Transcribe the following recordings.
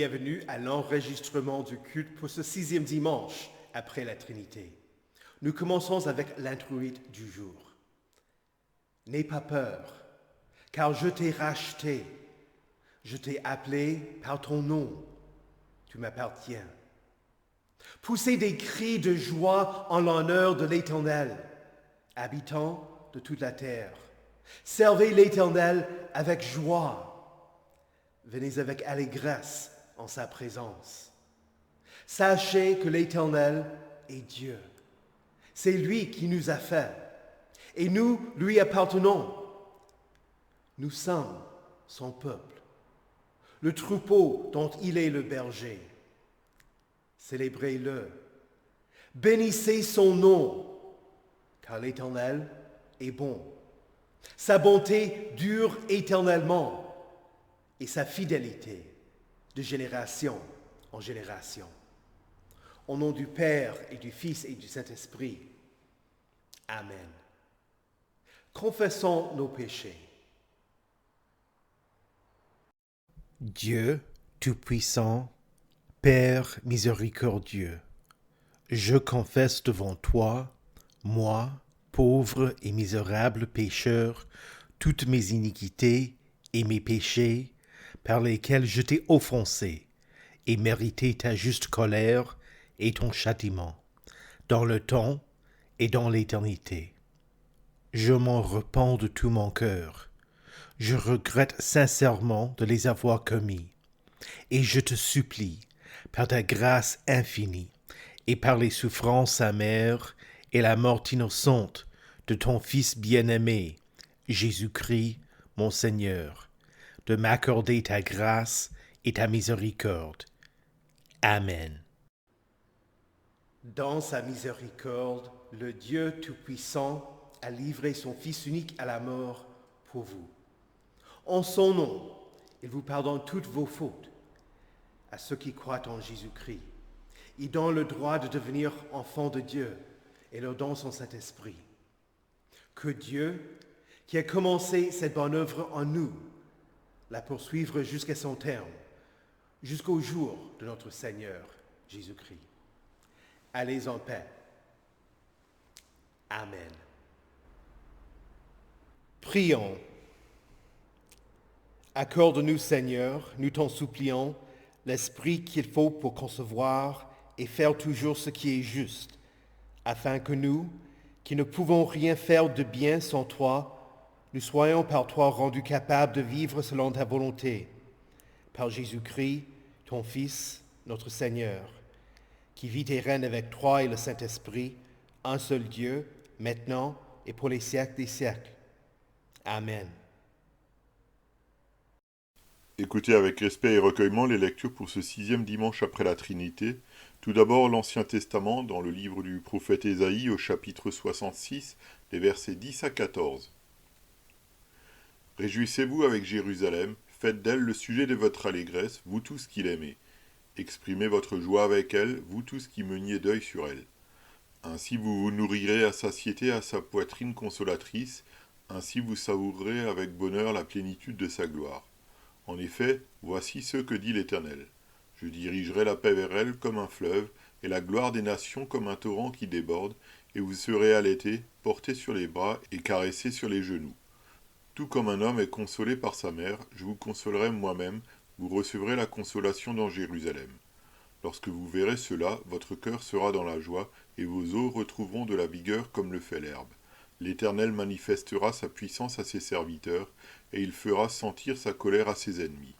bienvenue à l'enregistrement du culte pour ce 6e dimanche après la Trinité. Nous commençons avec l'introïte du jour. N'aie pas peur, car je t'ai racheté. Je t'ai appelé par ton nom. Tu m'appartiens. Poussez des cris de joie en l'honneur de l'Éternel, habitant de toute la terre. Servez l'Éternel avec joie. Venez avec allégresse en sa présence. Sachez que l'Éternel est Dieu. C'est lui qui nous a fait, et nous lui appartenons. Nous sommes son peuple, le troupeau dont il est le berger. Célébrez-le. Bénissez son nom, car l'Éternel est bon. Sa bonté dure éternellement, et sa fidélité de génération en génération. Au nom du Père et du Fils et du Saint-Esprit. Amen. Confessons nos péchés. Dieu Tout-Puissant, Père miséricordieux, je confesse devant toi, moi, pauvre et misérable pécheur, toutes mes iniquités et mes péchés par lesquels je t'ai offensé et mérité ta juste colère et ton châtiment, dans le temps et dans l'éternité. Je m'en repens de tout mon cœur. Je regrette sincèrement de les avoir commis, et je te supplie, par ta grâce infinie, et par les souffrances amères et la mort innocente de ton Fils bien-aimé, Jésus-Christ, mon Seigneur, de m'accorder ta grâce et ta miséricorde. Amen. Dans sa miséricorde, le Dieu Tout-Puissant a livré son Fils unique à la mort pour vous. En son nom, il vous pardonne toutes vos fautes. À ceux qui croient en Jésus-Christ, il donne le droit de devenir enfants de Dieu et leur donne son Saint-Esprit. Que Dieu, qui a commencé cette bonne œuvre en nous, la poursuivre jusqu'à son terme, jusqu'au jour de notre Seigneur Jésus-Christ. Allez en paix. Amen. Prions. Accorde-nous, Seigneur, nous t'en supplions, l'esprit qu'il faut pour concevoir et faire toujours ce qui est juste, afin que nous, qui ne pouvons rien faire de bien sans toi, nous soyons par toi rendus capables de vivre selon ta volonté. Par Jésus-Christ, ton Fils, notre Seigneur, qui vit et règne avec toi et le Saint-Esprit, un seul Dieu, maintenant et pour les siècles des siècles. Amen. Écoutez avec respect et recueillement les lectures pour ce 6e dimanche après la Trinité. Tout d'abord l'Ancien Testament dans le livre du prophète Ésaïe au chapitre 66, les versets 10 à 14. Réjouissez-vous avec Jérusalem, faites d'elle le sujet de votre allégresse, vous tous qui l'aimez. Exprimez votre joie avec elle, vous tous qui meniez deuil sur elle. Ainsi vous vous nourrirez à satiété à sa poitrine consolatrice, ainsi vous savourerez avec bonheur la plénitude de sa gloire. En effet, voici ce que dit l'Éternel. Je dirigerai la paix vers elle comme un fleuve, et la gloire des nations comme un torrent qui déborde, et vous serez allaités, portés sur les bras et caressés sur les genoux. Tout comme un homme est consolé par sa mère, je vous consolerai moi-même, vous recevrez la consolation dans Jérusalem. Lorsque vous verrez cela, votre cœur sera dans la joie, et vos os retrouveront de la vigueur comme le fait l'herbe. L'Éternel manifestera sa puissance à ses serviteurs, et il fera sentir sa colère à ses ennemis.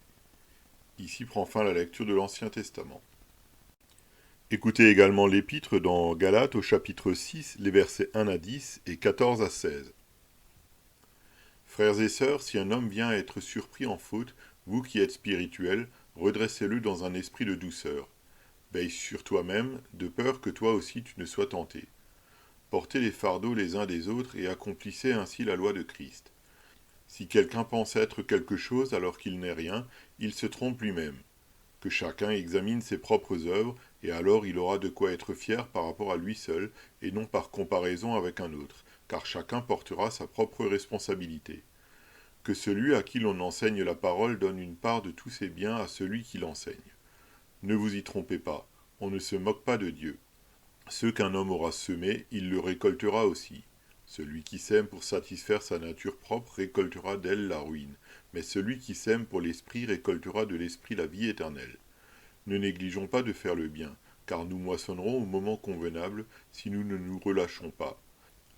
Ici prend fin la lecture de l'Ancien Testament. Écoutez également l'Épître dans Galates au chapitre 6, les versets 1 à 10 et 14 à 16. Frères et sœurs, si un homme vient à être surpris en faute, vous qui êtes spirituels, redressez-le dans un esprit de douceur. Veille sur toi-même, de peur que toi aussi tu ne sois tenté. Portez les fardeaux les uns des autres et accomplissez ainsi la loi de Christ. Si quelqu'un pense être quelque chose alors qu'il n'est rien, il se trompe lui-même. Que chacun examine ses propres œuvres, et alors il aura de quoi être fier par rapport à lui seul, et non par comparaison avec un autre, car chacun portera sa propre responsabilité. Que celui à qui l'on enseigne la parole donne une part de tous ses biens à celui qui l'enseigne. Ne vous y trompez pas, on ne se moque pas de Dieu. Ce qu'un homme aura semé, il le récoltera aussi. Celui qui sème pour satisfaire sa nature propre récoltera d'elle la ruine, mais celui qui sème pour l'esprit récoltera de l'esprit la vie éternelle. Ne négligeons pas de faire le bien, car nous moissonnerons au moment convenable si nous ne nous relâchons pas.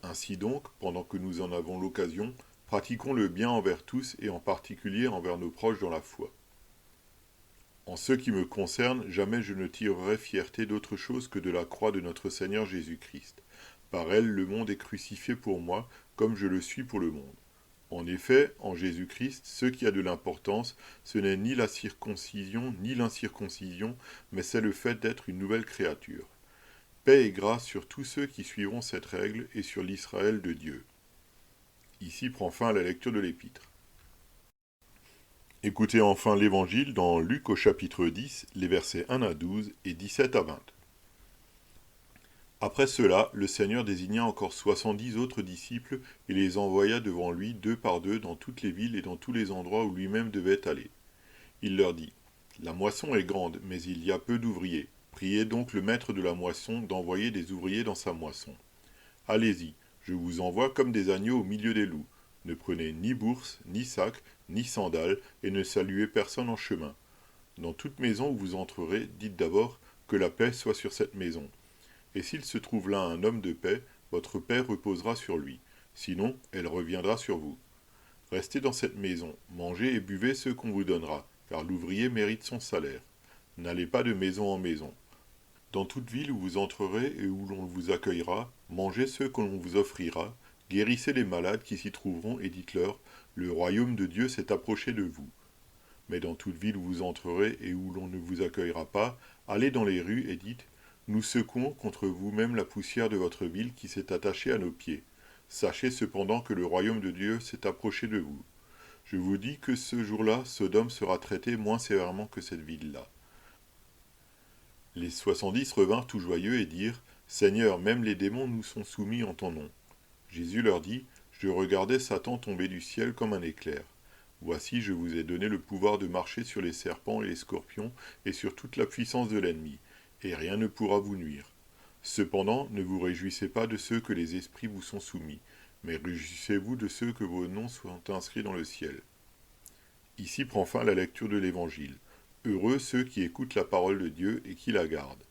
Ainsi donc, pendant que nous en avons l'occasion, pratiquons le bien envers tous et en particulier envers nos proches dans la foi. En ce qui me concerne, jamais je ne tirerai fierté d'autre chose que de la croix de notre Seigneur Jésus-Christ. Par elle, le monde est crucifié pour moi, comme je le suis pour le monde. En effet, en Jésus-Christ, ce qui a de l'importance, ce n'est ni la circoncision ni l'incirconcision, mais c'est le fait d'être une nouvelle créature. Paix et grâce sur tous ceux qui suivront cette règle et sur l'Israël de Dieu. Ici prend fin la lecture de l'Épître. Écoutez enfin l'Évangile dans Luc au chapitre 10, les versets 1 à 12 et 17 à 20. Après cela, le Seigneur désigna encore 70 autres disciples et les envoya devant lui 2 par 2 dans toutes les villes et dans tous les endroits où lui-même devait aller. Il leur dit, « La moisson est grande, mais il y a peu d'ouvriers. Priez donc le maître de la moisson d'envoyer des ouvriers dans sa moisson. Allez-y, je vous envoie comme des agneaux au milieu des loups. Ne prenez ni bourse, ni sac, ni sandales, et ne saluez personne en chemin. Dans toute maison où vous entrerez, dites d'abord que la paix soit sur cette maison. Et s'il se trouve là un homme de paix, votre paix reposera sur lui. Sinon, elle reviendra sur vous. Restez dans cette maison, mangez et buvez ce qu'on vous donnera, car l'ouvrier mérite son salaire. N'allez pas de maison en maison. Dans toute ville où vous entrerez et où l'on vous accueillera, mangez ce que l'on vous offrira, guérissez les malades qui s'y trouveront et dites-leur, le royaume de Dieu s'est approché de vous. Mais dans toute ville où vous entrerez et où l'on ne vous accueillera pas, allez dans les rues et dites, nous secouons contre vous-même la poussière de votre ville qui s'est attachée à nos pieds. Sachez cependant que le royaume de Dieu s'est approché de vous. Je vous dis que ce jour-là, Sodome sera traité moins sévèrement que cette ville-là. Les 70 revinrent tout joyeux et dirent, Seigneur, même les démons nous sont soumis en ton nom. Jésus leur dit, je regardais Satan tomber du ciel comme un éclair. Voici, je vous ai donné le pouvoir de marcher sur les serpents et les scorpions et sur toute la puissance de l'ennemi, et rien ne pourra vous nuire. Cependant, ne vous réjouissez pas de ceux que les esprits vous sont soumis, mais réjouissez-vous de ceux que vos noms sont inscrits dans le ciel. Ici prend fin la lecture de l'Évangile. Heureux ceux qui écoutent la parole de Dieu et qui la gardent.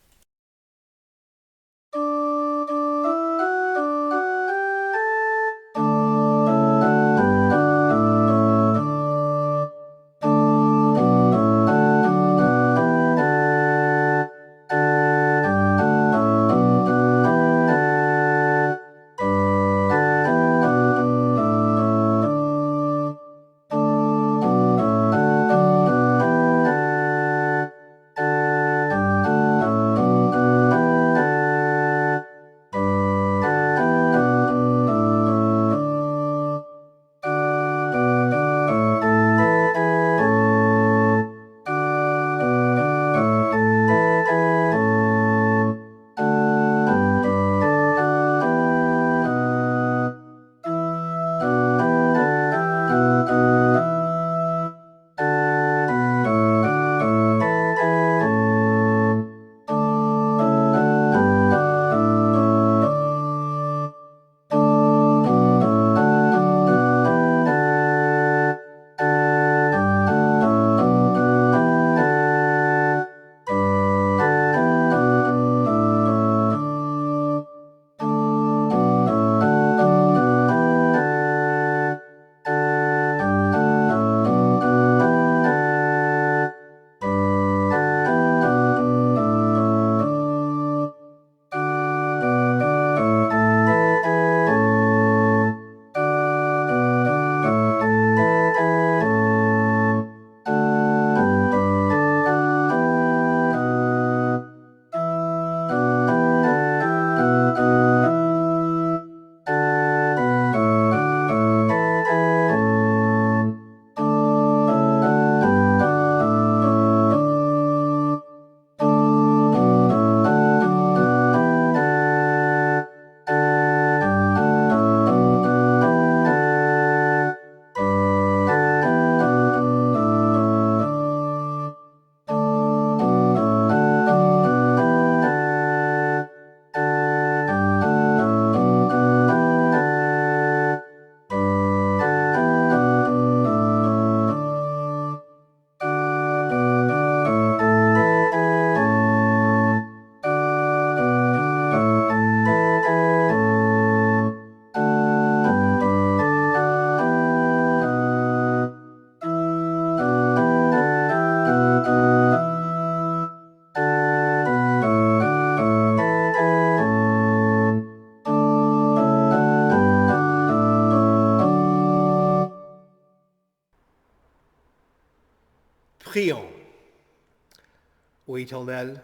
Ô Éternel,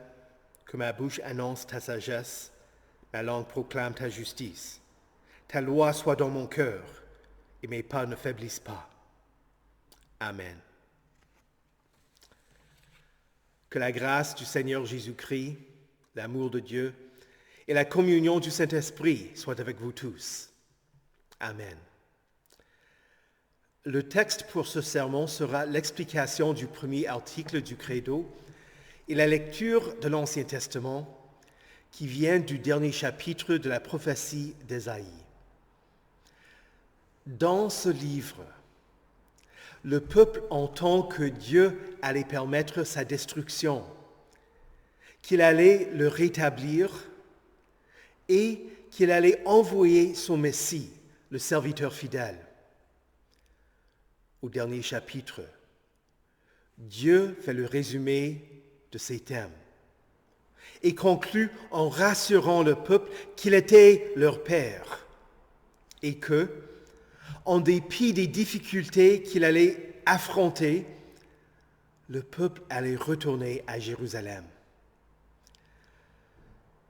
que ma bouche annonce ta sagesse, ma langue proclame ta justice. Ta loi soit dans mon cœur, et mes pas ne faiblissent pas. Amen. Que la grâce du Seigneur Jésus-Christ, l'amour de Dieu et la communion du Saint-Esprit soient avec vous tous. Amen. Le texte pour ce sermon sera l'explication du premier article du Credo et la lecture de l'Ancien Testament qui vient du dernier chapitre de la prophétie d'Ésaïe. Dans ce livre, le peuple entend que Dieu allait permettre sa destruction, qu'il allait le rétablir et qu'il allait envoyer son Messie, le serviteur fidèle. Au dernier chapitre, Dieu fait le résumé de ces thèmes et conclut en rassurant le peuple qu'il était leur Père et que, en dépit des difficultés qu'il allait affronter, le peuple allait retourner à Jérusalem.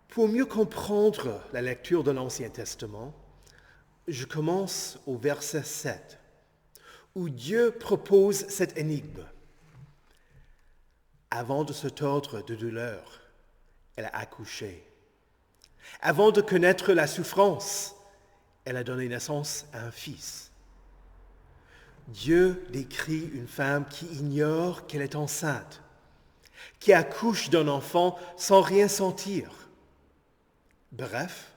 Pour mieux comprendre la lecture de l'Ancien Testament, je commence au verset 7, où Dieu propose cette énigme. Avant de se tordre de douleur, elle a accouché. Avant de connaître la souffrance, elle a donné naissance à un fils. Dieu décrit une femme qui ignore qu'elle est enceinte, qui accouche d'un enfant sans rien sentir. Bref,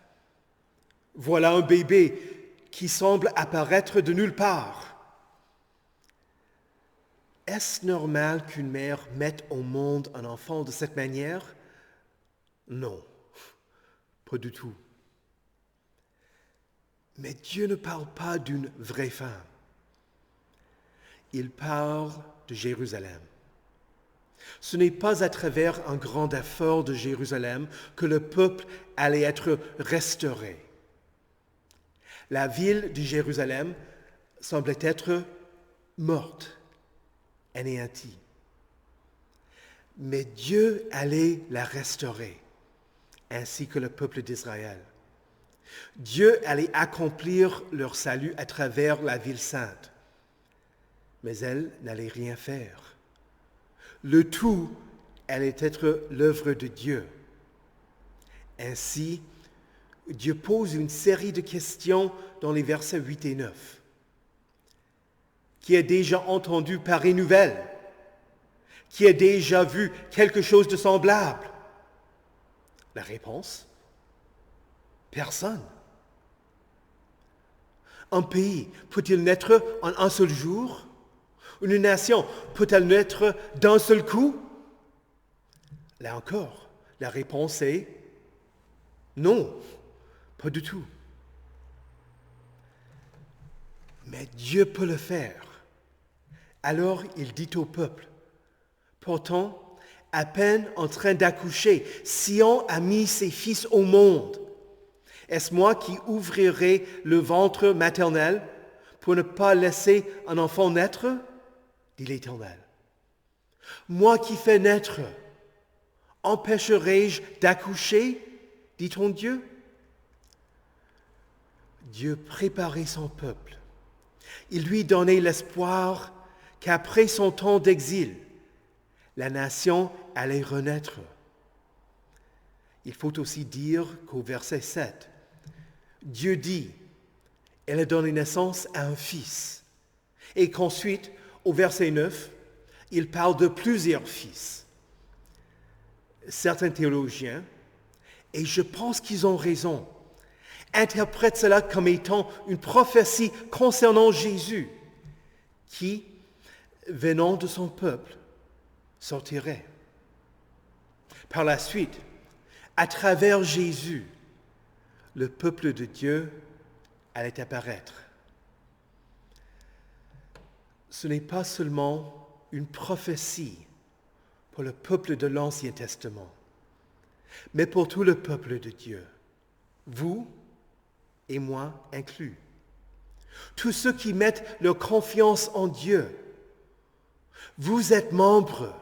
voilà un bébé qui semble apparaître de nulle part. Est-ce normal qu'une mère mette au monde un enfant de cette manière? Non, pas du tout. Mais Dieu ne parle pas d'une vraie femme. Il parle de Jérusalem. Ce n'est pas à travers un grand effort de Jérusalem que le peuple allait être restauré. La ville de Jérusalem semblait être morte, anéantie. Mais Dieu allait la restaurer, ainsi que le peuple d'Israël. Dieu allait accomplir leur salut à travers la ville sainte. Mais elle n'allait rien faire. Le tout allait être l'œuvre de Dieu. Ainsi, Dieu pose une série de questions dans les versets 8 et 9. Qui a déjà entendu pareille nouvelle? Qui a déjà vu quelque chose de semblable? La réponse? Personne. Un pays peut-il naître en un seul jour? Une nation peut-elle naître d'un seul coup? Là encore, la réponse est non, pas du tout. Mais Dieu peut le faire. Alors il dit au peuple, pourtant, à peine en train d'accoucher, Sion a mis ses fils au monde. Est-ce moi qui ouvrirai le ventre maternel pour ne pas laisser un enfant naître? Dit l'Éternel. Moi qui fais naître, empêcherai-je d'accoucher? Dit ton Dieu. Dieu préparait son peuple. Il lui donnait l'espoir qu'après son temps d'exil, la nation allait renaître. Il faut aussi dire qu'au verset 7, Dieu dit, elle a donné naissance à un fils. Et qu'ensuite, au verset 9, il parle de plusieurs fils. Certains théologiens, et je pense qu'ils ont raison, interprètent cela comme étant une prophétie concernant Jésus, qui, venant de son peuple, sortirait. Par la suite, à travers Jésus, le peuple de Dieu allait apparaître. Ce n'est pas seulement une prophétie pour le peuple de l'Ancien Testament, mais pour tout le peuple de Dieu, vous et moi inclus. Tous ceux qui mettent leur confiance en Dieu, vous êtes membres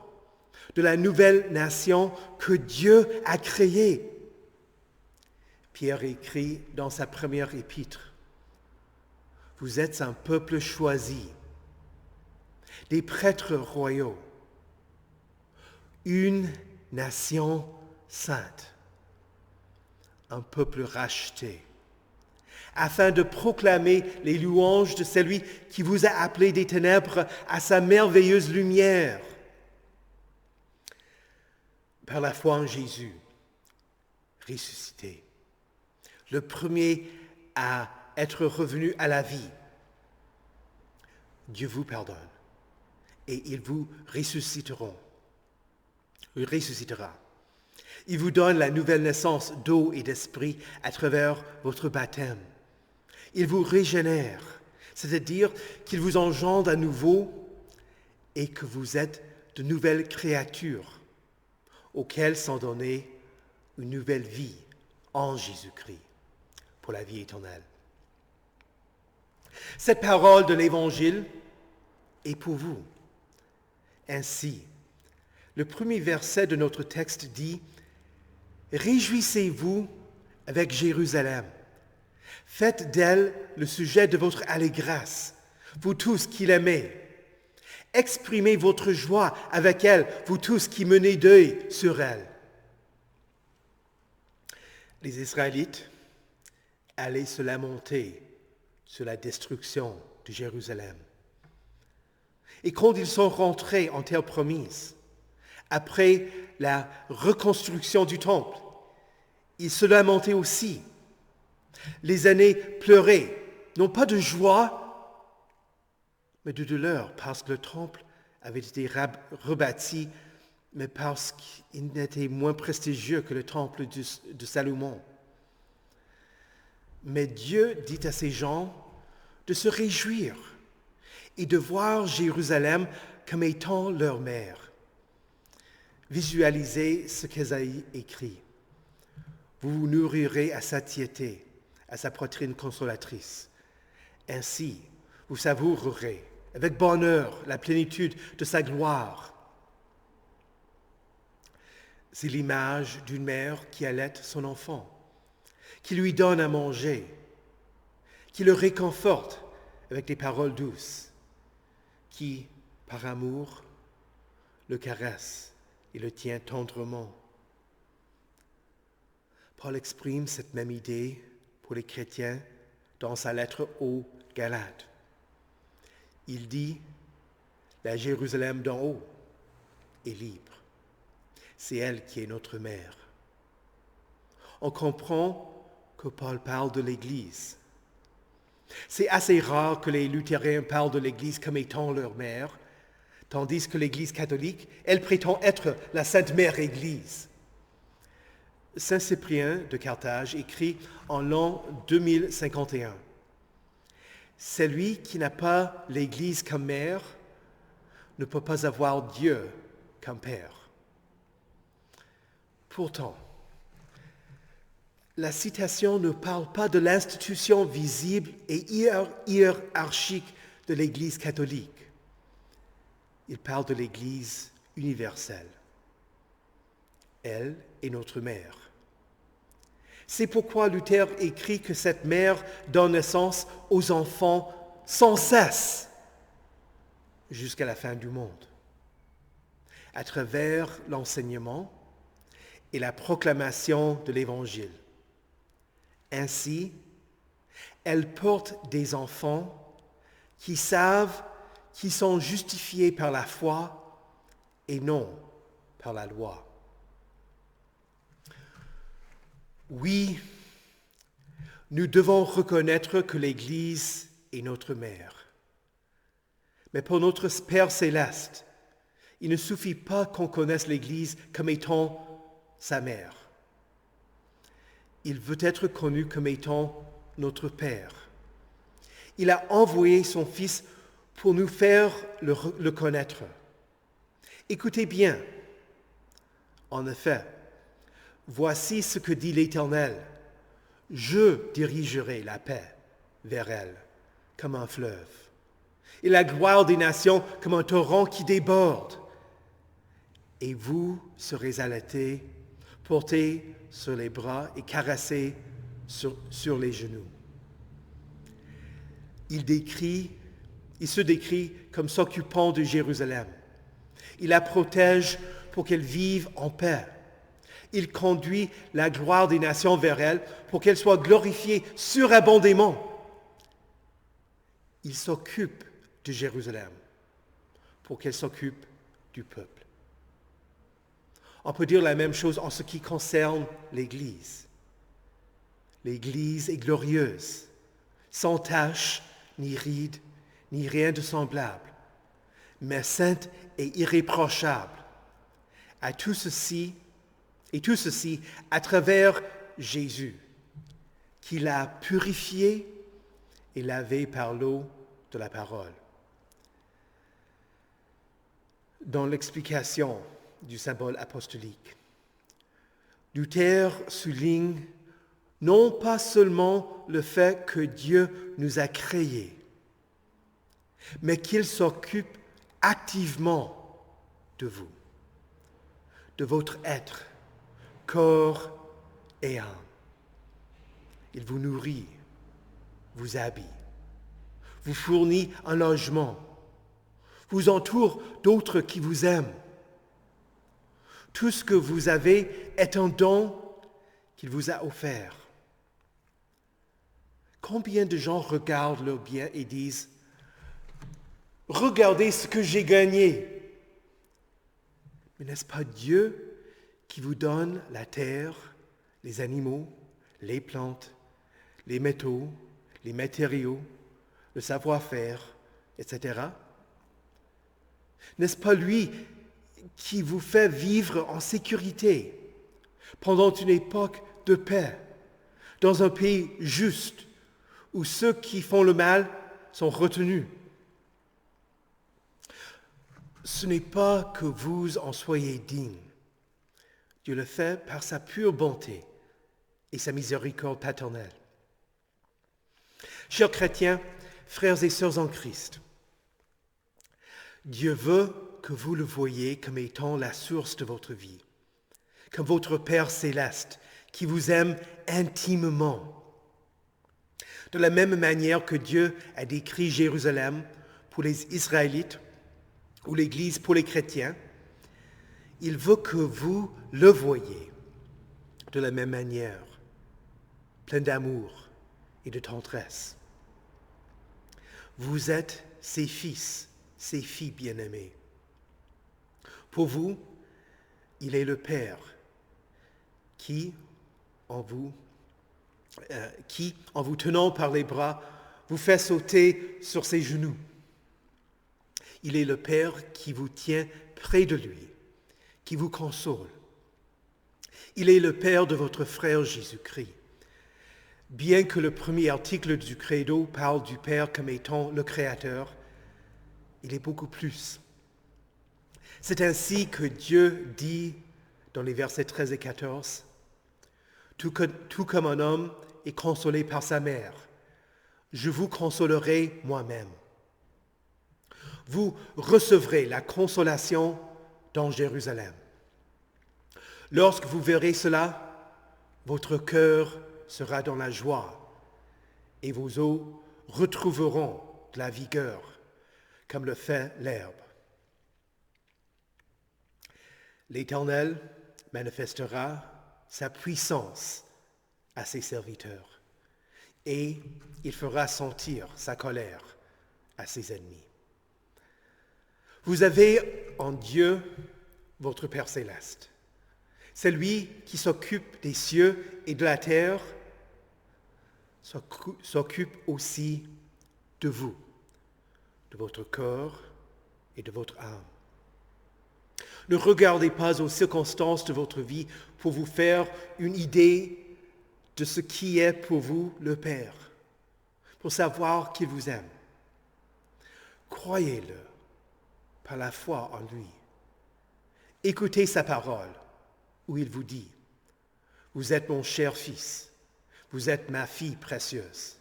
de la nouvelle nation que Dieu a créée. Pierre écrit dans sa première épître, « Vous êtes un peuple choisi, des prêtres royaux, une nation sainte, un peuple racheté, afin de proclamer les louanges de celui qui vous a appelés des ténèbres à sa merveilleuse lumière. » Par la foi en Jésus, ressuscité, le premier à être revenu à la vie, Dieu vous pardonne et il vous ressuscitera. Il vous donne la nouvelle naissance d'eau et d'esprit à travers votre baptême. Il vous régénère, c'est-à-dire qu'il vous engendre à nouveau et que vous êtes de nouvelles créatures auxquelles sont données une nouvelle vie en Jésus-Christ pour la vie éternelle. Cette parole de l'Évangile est pour vous. Ainsi, le premier verset de notre texte dit « Réjouissez-vous avec Jérusalem. Faites d'elle le sujet de votre allégresse, vous tous qui l'aimez. Exprimez votre joie avec elle, vous tous qui menez deuil sur elle. » Les Israélites allaient se lamenter sur la destruction de Jérusalem. Et quand ils sont rentrés en terre promise, après la reconstruction du temple, ils se lamentaient aussi. Les aînés pleuraient, non pas de joie, mais de douleur, parce que le temple avait été rebâti, mais parce qu'il n'était moins prestigieux que le temple de Salomon. Mais Dieu dit à ces gens de se réjouir et de voir Jérusalem comme étant leur mère. Visualisez ce qu'Ésaïe écrit. Vous vous nourrirez à satiété, à sa poitrine consolatrice. Ainsi, vous savourerez avec bonheur la plénitude de sa gloire. C'est l'image d'une mère qui allaite son enfant, qui lui donne à manger, qui le réconforte avec des paroles douces, qui, par amour, le caresse et le tient tendrement. Paul exprime cette même idée pour les chrétiens dans sa lettre aux Galates. Il dit, la Jérusalem d'en haut est libre. C'est elle qui est notre mère. On comprend que Paul parle de l'Église. C'est assez rare que les luthériens parlent de l'Église comme étant leur mère, tandis que l'Église catholique, elle prétend être la Sainte Mère Église. Saint Cyprien de Carthage écrit en l'an 2051, « Celui qui n'a pas l'Église comme mère ne peut pas avoir Dieu comme Père. » Pourtant, la citation ne parle pas de l'institution visible et hiérarchique de l'Église catholique. Il parle de l'Église universelle. Elle est notre mère. C'est pourquoi Luther écrit que cette mère donne naissance aux enfants sans cesse jusqu'à la fin du monde. À travers l'enseignement et la proclamation de l'Évangile. Ainsi, elle porte des enfants qui savent qu'ils sont justifiés par la foi et non par la loi. Oui, nous devons reconnaître que l'Église est notre mère. Mais pour notre Père céleste, il ne suffit pas qu'on connaisse l'Église comme étant sa mère. Il veut être connu comme étant notre Père. Il a envoyé son Fils pour nous faire le connaître. Écoutez bien. En effet, voici ce que dit l'Éternel. Je dirigerai la paix vers elle comme un fleuve, et la gloire des nations comme un torrent qui déborde. et vous serez allaités, portés sur les bras et caressés sur les genoux. Il se décrit comme s'occupant de Jérusalem. Il la protège pour qu'elle vive en paix. Il conduit la gloire des nations vers elle pour qu'elle soit glorifiée surabondamment. Il s'occupe de Jérusalem pour qu'elle s'occupe du peuple. On peut dire la même chose en ce qui concerne l'Église. L'Église est glorieuse, sans tache, ni ride, ni rien de semblable, mais sainte et irréprochable. Et tout ceci à travers Jésus, qui l'a purifié et lavé par l'eau de la parole. Dans l'explication du symbole apostolique, Luther souligne non pas seulement le fait que Dieu nous a créés, mais qu'il s'occupe activement de vous, de votre être, corps et âme. Il vous nourrit, vous habille, vous fournit un logement, vous entoure d'autres qui vous aiment. Tout ce que vous avez est un don qu'il vous a offert. Combien de gens regardent leur bien et disent « Regardez ce que j'ai gagné !» Mais n'est-ce pas Dieu qui vous donne la terre, les animaux, les plantes, les métaux, les matériaux, le savoir-faire, etc. N'est-ce pas lui qui vous fait vivre en sécurité pendant une époque de paix, dans un pays juste, où ceux qui font le mal sont retenus? Ce n'est pas que vous en soyez dignes. Dieu le fait par sa pure bonté et sa miséricorde paternelle. Chers chrétiens, frères et sœurs en Christ, Dieu veut que vous le voyiez comme étant la source de votre vie, comme votre Père céleste qui vous aime intimement. De la même manière que Dieu a décrit Jérusalem pour les Israélites ou l'Église pour les chrétiens, il veut que vous le voyiez de la même manière, plein d'amour et de tendresse. Vous êtes ses fils, ses filles bien-aimées. Pour vous, il est le Père qui, en vous tenant par les bras, vous fait sauter sur ses genoux. Il est le Père qui vous tient près de lui, qui vous console. Il est le Père de votre frère Jésus-Christ. Bien que le premier article du Credo parle du Père comme étant le Créateur, il est beaucoup plus. C'est ainsi que Dieu dit dans les versets 13 et 14, « Tout comme un homme est consolé par sa mère, je vous consolerai moi-même. Vous recevrez la consolation dans Jérusalem. Lorsque vous verrez cela, votre cœur sera dans la joie et vos os retrouveront de la vigueur comme le fait l'herbe. L'Éternel manifestera sa puissance à ses serviteurs et il fera sentir sa colère à ses ennemis. Vous avez en Dieu votre Père céleste. C'est lui qui s'occupe des cieux et de la terre, s'occupe aussi de vous, de votre corps et de votre âme. Ne regardez pas aux circonstances de votre vie pour vous faire une idée de ce qui est pour vous le Père, pour savoir qu'il vous aime. Croyez-le par la foi en lui. Écoutez sa parole où il vous dit « Vous êtes mon cher fils, vous êtes ma fille précieuse. »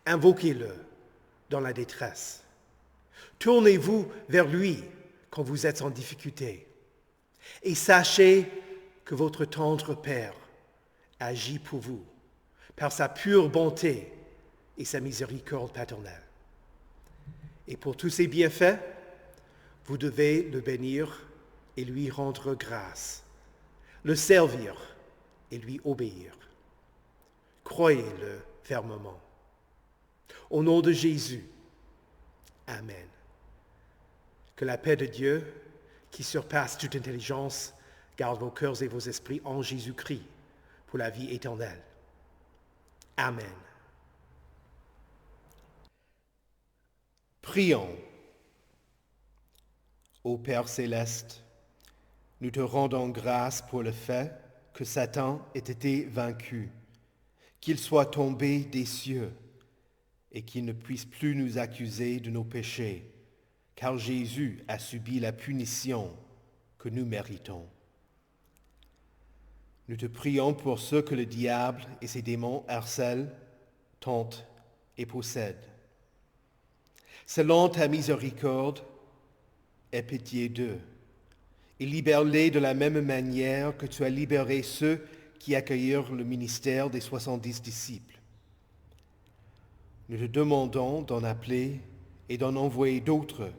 Invoquez-le dans la détresse. Tournez-vous vers lui quand vous êtes en difficulté. Et sachez que votre tendre Père agit pour vous par sa pure bonté et sa miséricorde paternelle. Et pour tous ses bienfaits, vous devez le bénir et lui rendre grâce, le servir et lui obéir. Croyez-le fermement. Au nom de Jésus, Amen. Que la paix de Dieu, qui surpasse toute intelligence, garde vos cœurs et vos esprits en Jésus-Christ pour la vie éternelle. Amen. Prions. Ô Père céleste, nous te rendons grâce pour le fait que Satan ait été vaincu, qu'il soit tombé des cieux et qu'il ne puisse plus nous accuser de nos péchés, car Jésus a subi la punition que nous méritons. Nous te prions pour ceux que le diable et ses démons harcèlent, tentent et possèdent. Selon ta miséricorde, aie pitié d'eux et libère-les de la même manière que tu as libéré ceux qui accueillirent le ministère des 70 disciples. Nous te demandons d'en appeler et d'en envoyer d'autres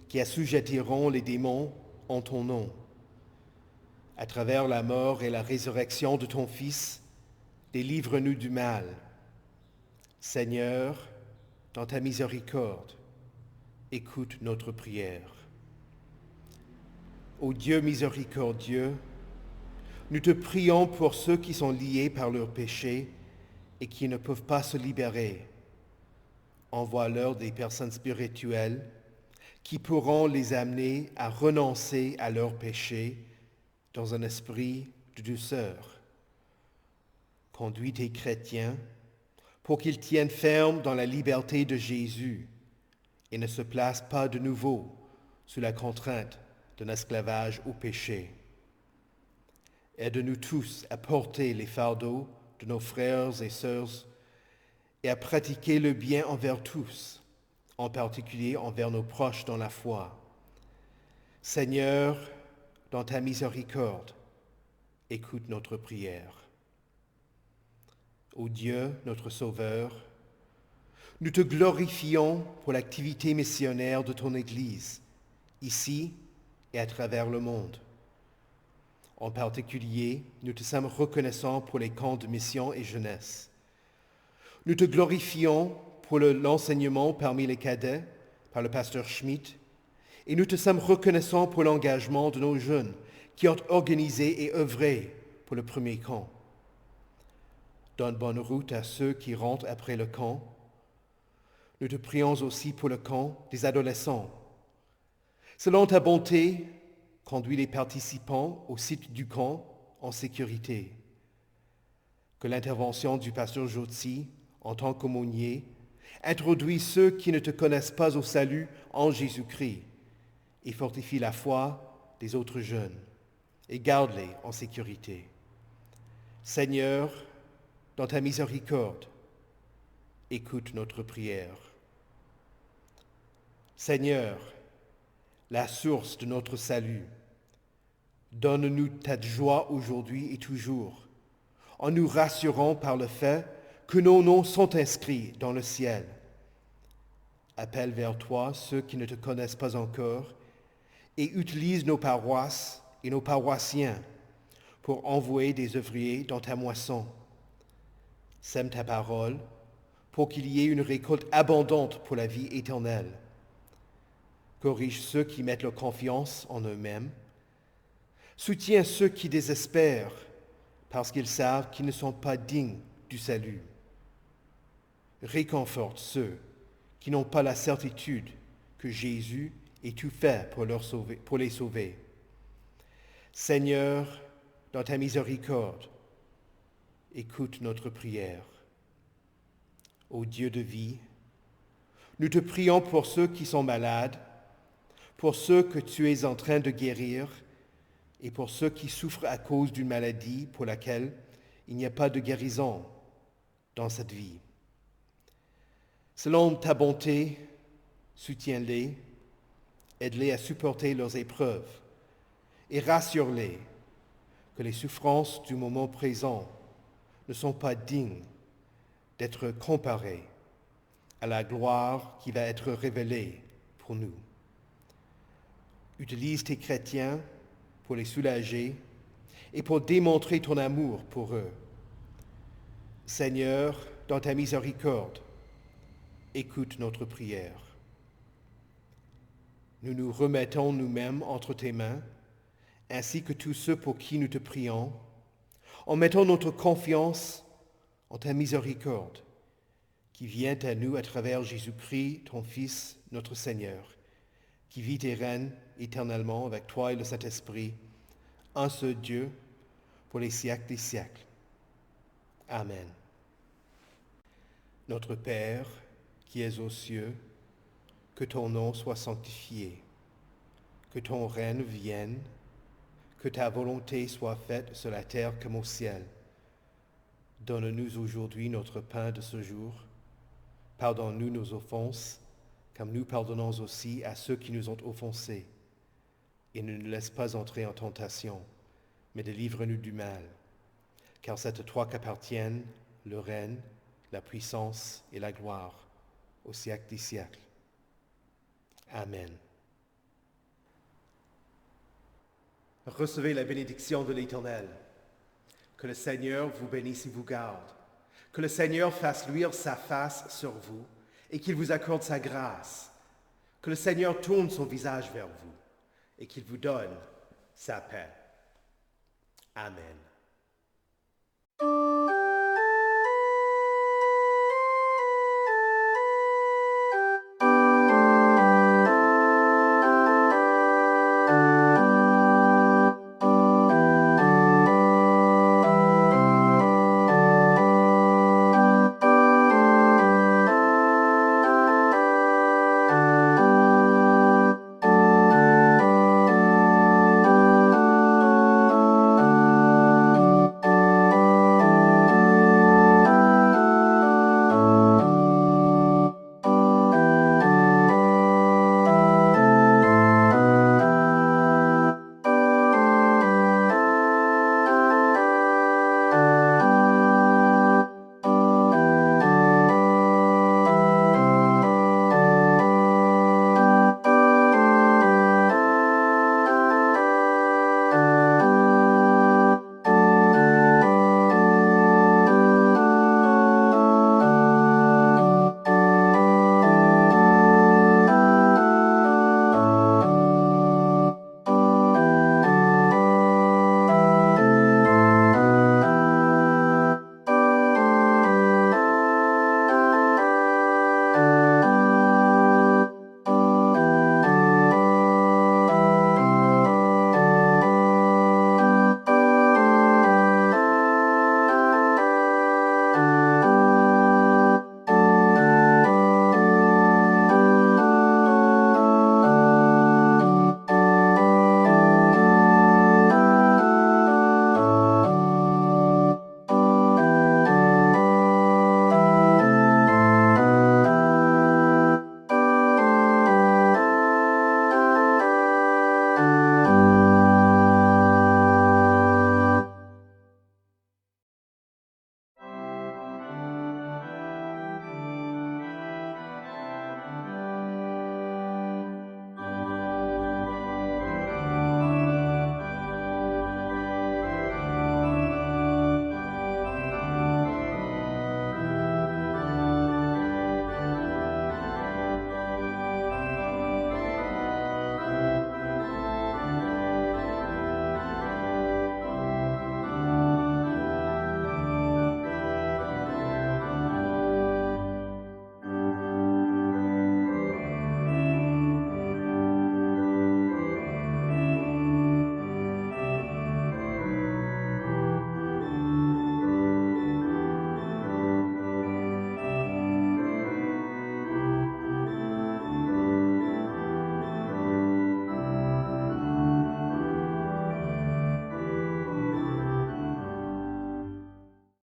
qui assujettiront les démons en ton nom. À travers la mort et la résurrection de ton Fils, délivre-nous du mal. Seigneur, dans ta miséricorde, écoute notre prière. Ô Dieu miséricordieux, nous te prions pour ceux qui sont liés par leurs péchés et qui ne peuvent pas se libérer. Envoie-leur des personnes spirituelles qui pourront les amener à renoncer à leurs péchés dans un esprit de douceur. Conduis tes chrétiens pour qu'ils tiennent ferme dans la liberté de Jésus et ne se placent pas de nouveau sous la contrainte d'un esclavage au péché. Aide-nous tous à porter les fardeaux de nos frères et sœurs et à pratiquer le bien envers tous, en particulier envers nos proches dans la foi. Seigneur, dans ta miséricorde, écoute notre prière. Ô Dieu, notre Sauveur, nous te glorifions pour l'activité missionnaire de ton Église, ici et à travers le monde. En particulier, nous te sommes reconnaissants pour les camps de mission et jeunesse. Nous te glorifions pour l'enseignement parmi les cadets par le pasteur Schmidt, et nous te sommes reconnaissants pour l'engagement de nos jeunes qui ont organisé et œuvré pour le premier camp. Donne bonne route à ceux qui rentrent après le camp. Nous te prions aussi pour le camp des adolescents. Selon ta bonté, conduis les participants au site du camp en sécurité. Que l'intervention du pasteur Jotzi, en tant qu'aumônier, introduise ceux qui ne te connaissent pas au salut en Jésus-Christ et fortifie la foi des autres jeunes et garde-les en sécurité. Seigneur, dans ta miséricorde, écoute notre prière. Seigneur, la source de notre salut, donne-nous ta joie aujourd'hui et toujours, en nous rassurant par le fait que nos noms sont inscrits dans le ciel. Appelle vers toi ceux qui ne te connaissent pas encore et utilise nos paroisses et nos paroissiens pour envoyer des ouvriers dans ta moisson. Sème ta parole pour qu'il y ait une récolte abondante pour la vie éternelle. Corrige ceux qui mettent leur confiance en eux-mêmes. Soutiens ceux qui désespèrent parce qu'ils savent qu'ils ne sont pas dignes du salut. Réconforte ceux qui n'ont pas la certitude que Jésus ait tout fait pour les sauver. Seigneur, dans ta miséricorde, écoute notre prière. Ô Dieu de vie, nous te prions pour ceux qui sont malades, pour ceux que tu es en train de guérir et pour ceux qui souffrent à cause d'une maladie pour laquelle il n'y a pas de guérison dans cette vie. Selon ta bonté, soutiens-les, aide-les à supporter leurs épreuves et rassure-les que les souffrances du moment présent ne sont pas dignes d'être comparées à la gloire qui va être révélée pour nous. Utilise tes chrétiens pour les soulager et pour démontrer ton amour pour eux. Seigneur, dans ta miséricorde, écoute notre prière. Nous nous remettons nous-mêmes entre tes mains, ainsi que tous ceux pour qui nous te prions, en mettant notre confiance en ta miséricorde, qui vient à nous à travers Jésus-Christ, ton Fils, notre Seigneur, qui vit et règne éternellement avec toi et le Saint-Esprit, un seul Dieu, pour les siècles des siècles. Amen. Notre Père, qui es aux cieux, que ton nom soit sanctifié, que ton règne vienne, que ta volonté soit faite sur la terre comme au ciel. Donne-nous aujourd'hui notre pain de ce jour. Pardonne-nous nos offenses, comme nous pardonnons aussi à ceux qui nous ont offensés. Et ne nous laisse pas entrer en tentation, mais délivre-nous du mal. Car c'est à toi qu'appartiennent le règne, la puissance et la gloire, au siècle des siècles. Amen. Recevez la bénédiction de l'Éternel. Que le Seigneur vous bénisse et vous garde. Que le Seigneur fasse luire sa face sur vous et qu'il vous accorde sa grâce. Que le Seigneur tourne son visage vers vous et qu'il vous donne sa paix. Amen.